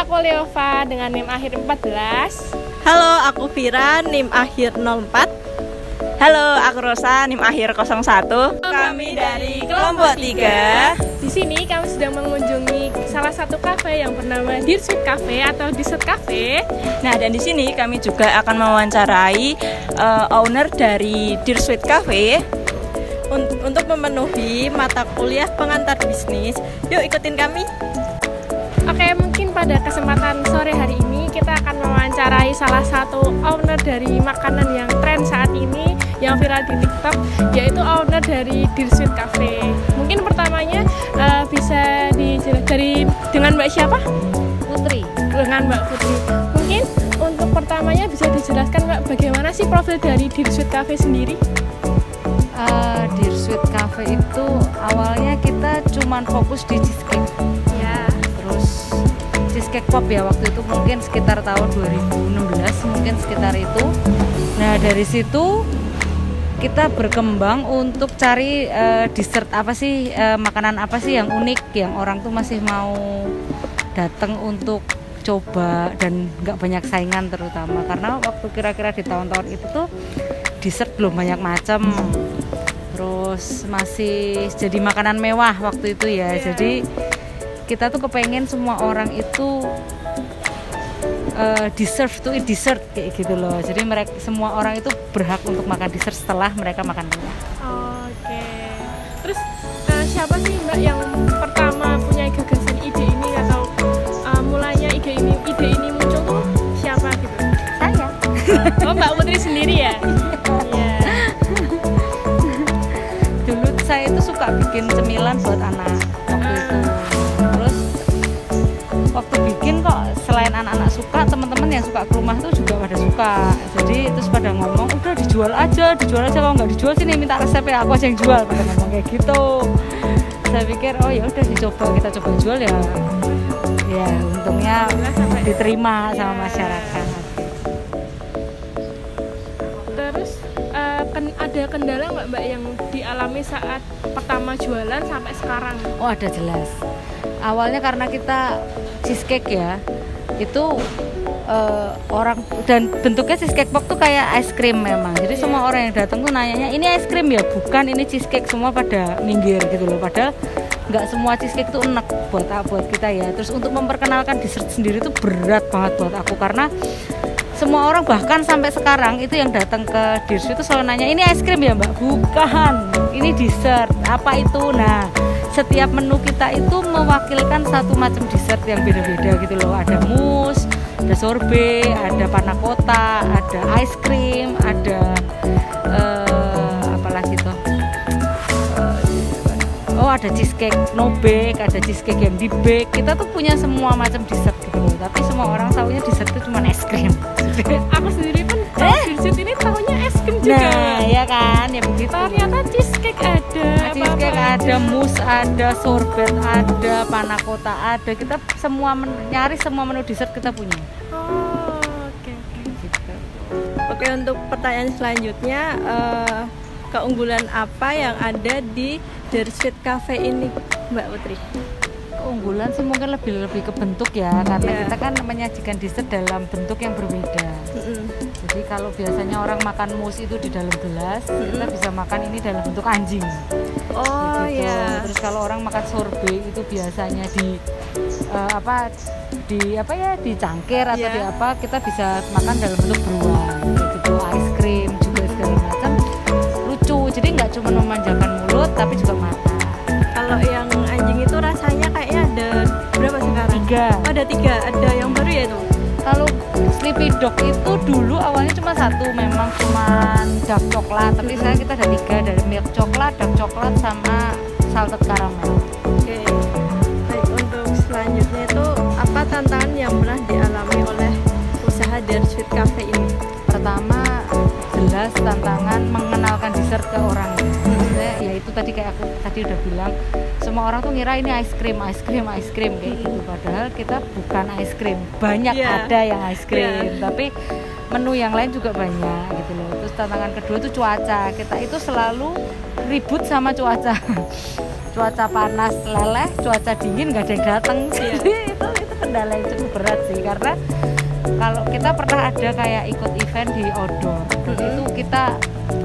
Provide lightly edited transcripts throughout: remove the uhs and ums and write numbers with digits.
aku Leova dengan NIM akhir 14. Halo, aku Vira, NIM akhir 04. Halo, aku Rosa, NIM akhir 01. Kami dari kelompok 3. Di sini kami sedang mengunjungi salah satu kafe yang bernama Dear Sweet Cafe atau Dessert Cafe. Nah, dan di sini kami juga akan mewawancarai owner dari Dear Sweet Cafe Untuk memenuhi mata kuliah pengantar bisnis. Yuk ikutin kami. Oke, mungkin pada kesempatan sore hari ini kita akan mewawancarai salah satu owner dari makanan yang tren saat ini, yang viral di TikTok, yaitu owner dari Dear Sweet Cafe. Mungkin pertamanya bisa dijelaskan dengan Mbak siapa? Putri. Dengan Mbak Putri. Mungkin untuk pertamanya bisa dijelaskan Mbak, bagaimana sih profil dari Dear Sweet Cafe sendiri? Dear Sweet Cafe itu awalnya kita cuman fokus di cheesecake. Ya. Terus cheesecake pop ya, waktu itu mungkin sekitar tahun 2016, mungkin sekitar itu. Nah, dari situ kita berkembang untuk cari dessert apa sih, makanan apa sih yang unik, yang orang tuh masih mau datang untuk coba dan nggak banyak saingan, terutama karena waktu kira-kira di tahun-tahun itu tuh dessert belum banyak macam, terus masih jadi makanan mewah waktu itu ya. Jadi kita tuh kepengen semua orang itu deserve to eat dessert kayak gitu loh. Jadi mereka semua orang itu berhak untuk makan dessert setelah mereka makan mewah. Oke. Terus siapa sih Mbak yang pertama punya gagasan ide ini, atau mulanya ide ini muncul tuh siapa gitu? Saya. Oh, Mbak Putri sendiri ya? Iya. Dulu saya itu suka bikin cemilan buat anak waktu itu. Terus waktu bikin kok selain anak-anak suka, teman-teman yang suka ke rumah tuh juga pada suka. Jadi terus pada ngomong, udah dijual aja kalau nggak dijual sini minta resepnya, aku aja yang jual, pada ngomong kayak gitu. Saya pikir oh ya udah kita coba jual ya. Ya untungnya diterima sama masyarakat. Terus ada kendala nggak Mbak yang dialami saat pertama jualan sampai sekarang? Oh, ada jelas. Awalnya karena kita cheesecake ya, itu orang dan bentuknya cheesecake box tuh kayak es krim memang. Jadi semua orang yang datang tuh nanyanya ini es krim ya, bukan ini cheesecake, semua pada minggir gitu loh. Padahal nggak semua cheesecake tuh enak buat kita ya. Terus untuk memperkenalkan dessert sendiri tuh berat banget buat aku, karena semua orang bahkan sampai sekarang itu yang datang ke Dear Sweet itu selalu nanya, ini es krim ya Mbak? Bukan, ini dessert. Apa itu? Nah, setiap menu kita itu mewakilkan satu macam dessert yang beda-beda gitu loh. Ada mousse, ada sorbet, ada panna cotta, ada ice cream, ada apa lagi tuh? Ada cheesecake no bake, ada cheesecake yang di bake. Kita tuh punya semua macam dessert gitu loh. Tapi semua orang tahunya dessert itu cuma es krim. Aku sendiri pun kalau dessert ini tahunya es krim juga. Nah, ya kan, ya begitu. Ternyata cheesecake ada. Cheesecake ada, mousse ada, sorbet ada, panna cotta ada. Kita semua nyari semua menu dessert kita punya. Oh, oke. Gitu. Oke, untuk pertanyaan selanjutnya, keunggulan apa yang ada di Dear Sweet Cafe ini, Mbak Putri? Keunggulan sih mungkin lebih ke bentuk ya, karena kita kan menyajikan dessert dalam bentuk yang berbeda. Jadi kalau biasanya orang makan mousse itu di dalam gelas, kita bisa makan ini dalam bentuk anjing. Oh gitu. ya. Terus kalau orang makan sorbet itu biasanya di cangkir atau di apa, kita bisa makan dalam bentuk beruang, gitu, ice cream juga segala macam. Lucu, jadi nggak cuma memanjakan mulut tapi juga mata. Kalau yang anjing itu rasanya kayaknya ada berapa sekarang? 3. Oh, ada 3, ada yang baru ya itu? Kalau Sleepy Dog itu dulu awalnya cuma 1, memang cuma dark coklat, tapi sekarang kita ada 3, dari milk coklat, dark coklat, sama salted caramel. Oke. Baik, untuk selanjutnya itu apa tantangan yang pernah dialami oleh usaha Dear Sweet Cafe ini? Pertama, jelas tantangan mengenalkan dessert ke orang. Maksudnya ya itu tadi kayak aku tadi udah bilang, semua orang tuh ngira ini ice cream kayak gitu, padahal kita bukan ice cream. Banyak ada yang ice cream, tapi menu yang lain juga banyak gitu loh. Terus tantangan kedua tuh cuaca. Kita itu selalu ribut sama cuaca. Cuaca panas leleh, cuaca dingin nggak ada yang datang. Jadi itu kendala yang cukup berat sih, karena kalau kita pernah ada kayak ikut event di outdoor dan itu kita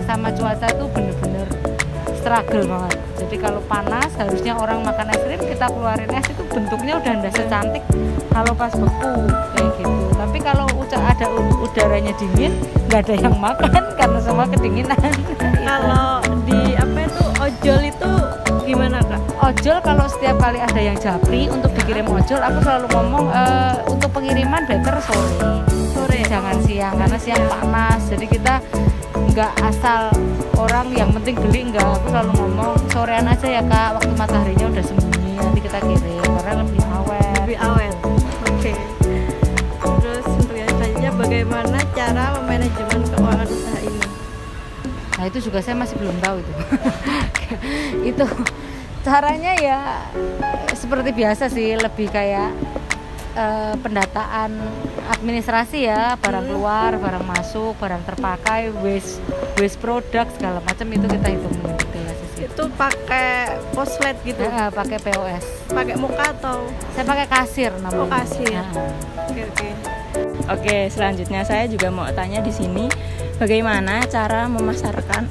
sama cuaca tuh bener-bener struggle banget. Jadi kalau panas harusnya orang makan es krim, kita keluarin es itu bentuknya udah ndak secantik kalau pas beku kayak gitu. Tapi kalau ada udaranya dingin nggak ada yang makan karena semua kedinginan. Kalau di apa itu ojol itu gimana Kak? Ojol kalau setiap kali ada yang japri untuk dikirim ojol, aku selalu ngomong untuk pengiriman better sore, jangan siang karena siang panas. Jadi kita nggak asal orang yang penting beli, enggak, aku selalu ngomong sorean aja ya Kak, waktu mataharinya udah sembunyi nanti kita kirim karena lebih awet. Oke. Terus untuk yang selanjutnya, bagaimana cara memanajemen keuangan usaha ini? Nah itu juga saya masih belum tahu itu. Itu caranya ya seperti biasa sih, lebih kayak pendataan administrasi ya, barang keluar, barang masuk, barang terpakai, waste product segala macam itu kita hitungin gitu ya. Itu pakai poslet gitu? Pakai POS. Pakai muka atau? Saya pakai kasir namanya. Oh, kasir. Nah. Oke. Oke, selanjutnya saya juga mau tanya di sini bagaimana cara memasarkan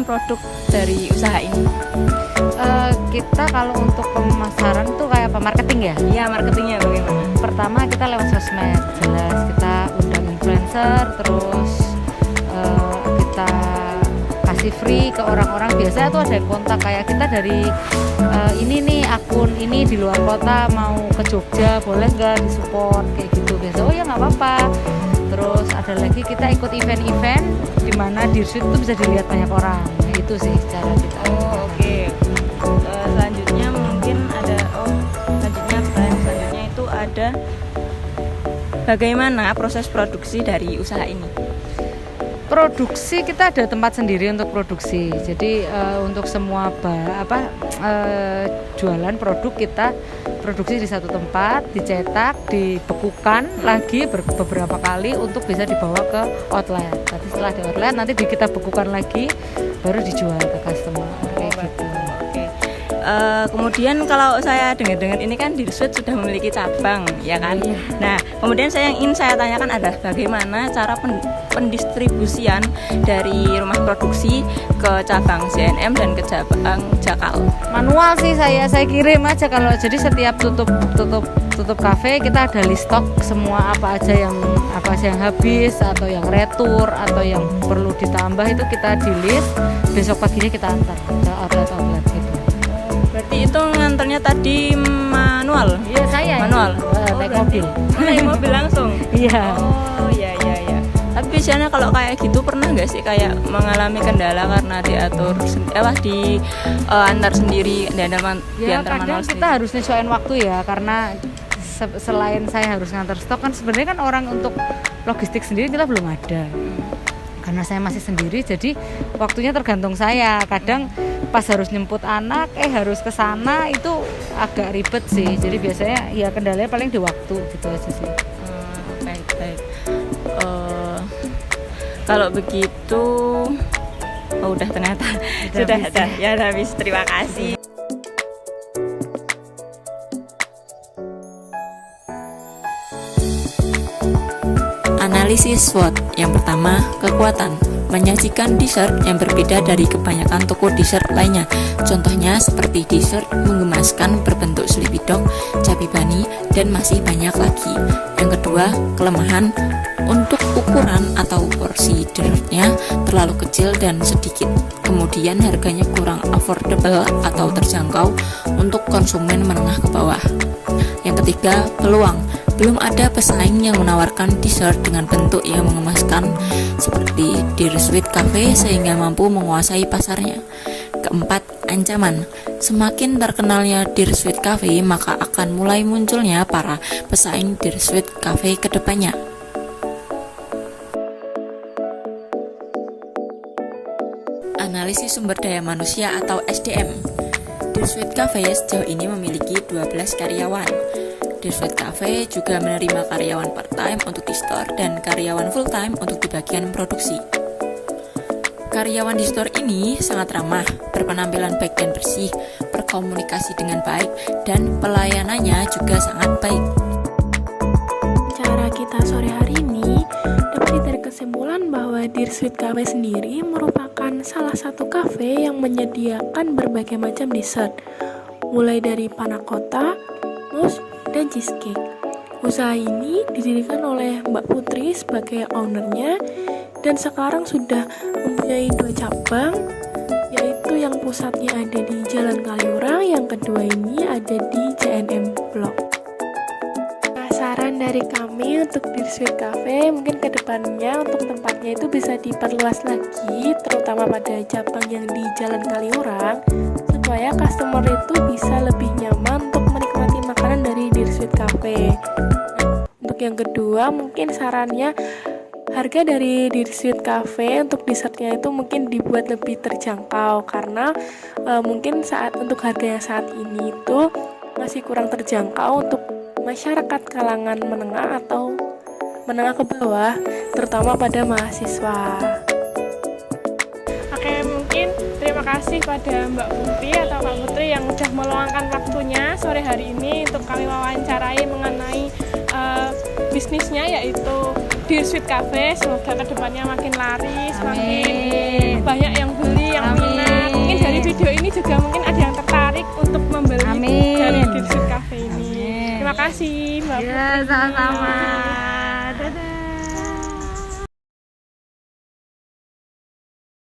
produk dari usaha ini? Kita kalau untuk pemasaran tuh kayak apa, marketing ya? Iya, marketingnya bagaimana? Pertama kita lewat sosmed, jelas kita undang influencer, terus kita kasih free ke orang-orang. Biasanya tuh ada yang kontak kayak kita dari ini nih akun ini di luar kota mau ke Jogja, boleh nggak disupport kayak gitu. Biasa oh ya nggak apa-apa. Terus ada lagi kita ikut event-event di mana Dirsuit itu bisa dilihat banyak orang. Nah, itu sih cara kita. Oh, oke. Selanjutnya mungkin ada pertanyaan selanjutnya itu ada bagaimana proses produksi dari usaha ini? Produksi kita ada tempat sendiri untuk produksi. Jadi untuk semua jualan produk kita produksi di satu tempat, dicetak, dibekukan lagi beberapa kali untuk bisa dibawa ke outlet. Tapi setelah di outlet nanti kita bekukan lagi baru dijual ke customer kayak gitu. Oke. Kemudian kalau saya dengar-dengar ini kan Dirsuit sudah memiliki cabang, ya kan? Iya. Nah, kemudian yang ingin saya tanyakan adalah bagaimana cara pendistribusian dari rumah produksi ke cabang CNM dan ke cabang Jakal? Manual sih saya kirim aja kalau jadi setiap tutup kafe kita ada list stok semua apa aja yang habis atau yang retur atau yang perlu ditambah itu kita di list, besok paginya kita antar ke outlet gitu. Berarti itu nganternya tadi manual? Iya saya. Manual. Naik mobil. Naik mobil langsung. Iya. Oh iya. Tapi biasanya kalau kayak gitu pernah nggak sih kayak mengalami kendala karena diatur antar sendiri dan Ya diantar kadang manual kita sendiri? harus nyesuaiin waktu ya, karena selain saya harus ngantar stok kan sebenarnya kan orang untuk logistik sendiri kita belum ada. Karena saya masih sendiri jadi waktunya tergantung saya. Kadang pas harus nyemput anak harus ke sana itu agak ribet sih. Jadi biasanya ya kendalanya paling di waktu gitu aja sih. Baik. Kalau begitu udah ternyata sudah ya habis. Terima kasih. Analisis SWOT. Yang pertama, kekuatan. Menyajikan dessert yang berbeda dari kebanyakan toko dessert lainnya. Contohnya seperti dessert menggemaskan berbentuk Sleepy Dog, Chubby Bunny, dan masih banyak lagi. Yang kedua, kelemahan. Untuk ukuran atau porsi dessertnya terlalu kecil dan sedikit. Kemudian harganya kurang affordable atau terjangkau untuk konsumen menengah ke bawah. Yang ketiga, peluang. Belum ada pesaing yang menawarkan dessert dengan bentuk yang mengemaskan seperti Dirsuit Cafe sehingga mampu menguasai pasarnya. Keempat, ancaman. Semakin terkenalnya Dirsuit Cafe, maka akan mulai munculnya para pesaing Dirsuit Cafe ke depannya. Analisis sumber daya manusia atau SDM. Dirsuit Cafe sejauh ini memiliki 12 karyawan. Dirsuit Cafe juga menerima karyawan part-time untuk di store dan karyawan full-time untuk di bagian produksi. Karyawan di store ini sangat ramah, berpenampilan baik dan bersih, berkomunikasi dengan baik, dan pelayanannya juga sangat baik. Cara kita sore hari ini dapat ditarik kesimpulan bahwa Dear Sweet Cafe sendiri merupakan salah satu kafe yang menyediakan berbagai macam dessert, mulai dari panna cotta, mousse, dan cheesecake. Usaha ini didirikan oleh Mbak Putri sebagai ownernya dan sekarang sudah mempunyai 2 cabang, yaitu yang pusatnya ada di Jalan Kaliurang, yang kedua ini ada di JNM Blok. Nah, saran dari kami untuk Dear Sweet Cafe, mungkin kedepannya untuk tempatnya itu bisa diperluas lagi, terutama pada cabang yang di Jalan Kaliurang, supaya customer itu bisa lebih nyaman untuk menikmati makanan dari Dear Sweet Cafe. Nah, untuk yang kedua, mungkin sarannya harga dari Dear Sweet Cafe untuk dessertnya itu mungkin dibuat lebih terjangkau, karena mungkin untuk harga yang saat ini itu masih kurang terjangkau untuk masyarakat kalangan menengah atau menengah ke bawah, terutama pada mahasiswa. Oke, mungkin terima kasih pada Mbak Putri atau Pak Putri yang sudah meluangkan waktunya sore hari ini untuk kami wawancarai mengenai bisnisnya, yaitu Dear Sweet Cafe. Semoga kedepannya makin laris, makin banyak yang beli, yang minat. Mungkin dari video ini juga mungkin ada yang tertarik untuk membeli dari Dear Sweet Cafe ini. Terima kasih Mbak Putri. Sama-sama.